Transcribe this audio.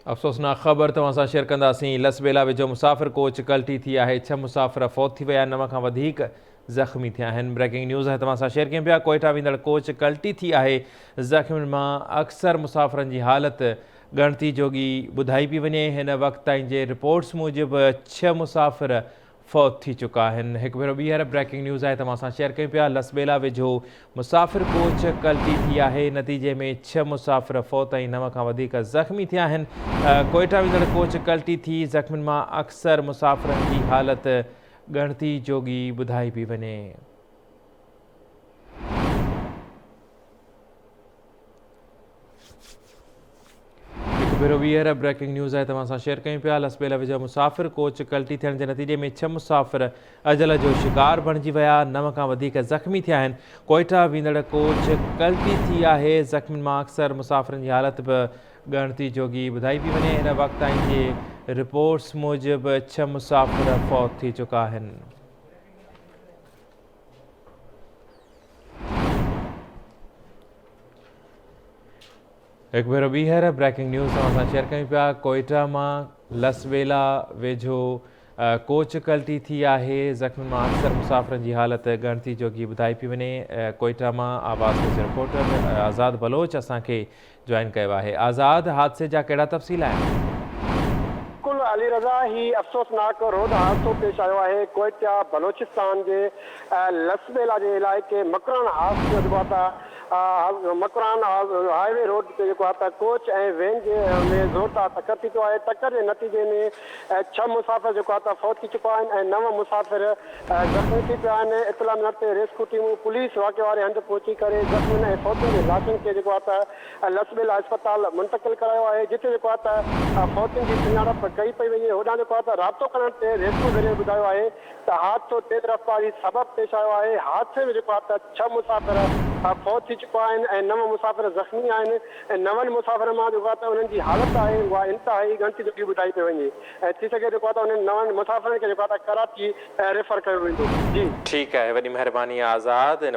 अफ़सोसनाक ख़बर तव्हां सां शेयर कंदासीं। लसबेला वेझो मुसाफ़िर कोच कल्टी थी आहे। 6 मुसाफ़िर फ़ौत थी विया, 9 खां वधीक ज़ख़्मी थिया आहिनि। ब्रेकिंग न्यूज़ है तव्हां सां शेयर कयूं पिया। कोयटा वेंदड़ कोच कल्टी थी आहे। ज़ख़्मियुनि मां अक्सर मुसाफ़िरनि जी हालति ॻणती जोगी ॿुधाई पई वञे। हिन वक़्त ताईं जे रिपोर्ट्स मूजिबि 6 मुसाफ़िर फ़ौत थी चुका आहिनि। हिकु भेरो ॿीहर ब्रेकिंग न्यूज़ आहे तव्हां सां शेयर कयूं पिया। लसबेला वेझो मुसाफ़िर कोच कल्टी थी आहे। नतीजे में 6 मुसाफ़िर फ़ौत ऐं 9 खां वधीक ज़ख़्मी थिया आहिनि। कोयटा वेंदड़ कोच कल्टी थी। ज़ख़्मियुनि मां अक्सर मुसाफ़िरनि जी हालति ॻणती जोगी ॿुधाई पई वञे। भेरो वीहर ब्रेकिंग न्यूज़ है तव्हां सां शेयर कयूं पिया। लसबेला वेझो मुसाफ़िर कोच कल्टी थियण जे नतीजे में 6 मुसाफ़िर अजल जो शिकार बणिजी विया, 9 खां वधीक ज़ख़्मी थिया आहिनि। कोयटा वेंदड़ कोच कल्टी थी आहे। ज़ख़्मियुनि मां अक्सर मुसाफ़िरनि जी हालति बि ॻणती जोगी ॿुधाई पई वञे। हिन वक़्त ताईं जे रिपोर्ट्स मूजिबि 6 मुसाफ़िर फ़ौत थी चुका आहिनि। एक भेरो ॿीहर ब्रेकिंग न्यूज़ तव्हां सां शेयर कयूं पिया। कोयटा मां लसबेला वेझो कोच कल्टी थी आहे। ज़ख़्मियुनि मां अक्सर मुसाफ़िरनि जी हालति ॻणती जोगी ॿुधाई पई वञे। कोयटा मां आवाज़ न्यूज़ रिपोर्टर आज़ाद बलोच असांखे जॉइन कयो आहे। आज़ाद, हादसे जा कहिड़ा तफ़सील आहिनि? बिल्कुल अली रज़ा, ही अफ़सोसनाक रोड हादसो पेश आयो आहे कोयटा बलोचिस्तान जे लसबेला जे इलाइक़े मकरान मकरान हाईवे रोड ते जेको आहे कोच ऐं वैन जे में ज़ोरदार टक्कर थी पियो आहे। टक्कर जे नतीजे में 6 मुसाफ़िर जेको आहे फ़ौत थी चुका आहिनि ऐं 9 मुसाफ़िर ज़ख़्मी थी पिया आहिनि। इतला मिलण ते रेस्क्यू टीमूं पुलिस वाक़े वारे हंधि पहुची करे ज़ख़्मियुनि ऐं फ़ौतुनि जे लाशुनि खे जेको आहे लसबेला अस्पताल मुंतक़िल करायो आहे, जिते जेको आहे फ़ौतुनि जी सुञाणप कई पई वञे। होॾां जेको आहे राब्तो करण ते रेस्क्यू ज़रिए ॿुधायो आहे त हादसो तेज़ रफ़्तारी सबबु पेश आयो आहे। हादसे में जेको आहे 6 मुसाफ़िर फ़ौत थी चुका आहिनि ऐं 9 मुसाफ़िर ज़ख़्मी आहिनि ऐं 9 मुसाफ़िरनि मां जेको आहे उन्हनि जी हालति आहे उहा इंतिहाई ॻणती जोगी ॿुधाई पई वञे ऐं थी सघे जेको आहे उन्हनि 9 मुसाफ़िरनि खे जेको आहे कराची रेफर कयो वेंदो। जी ठीकु आहे, वॾी महिरबानी आज़ाद। इन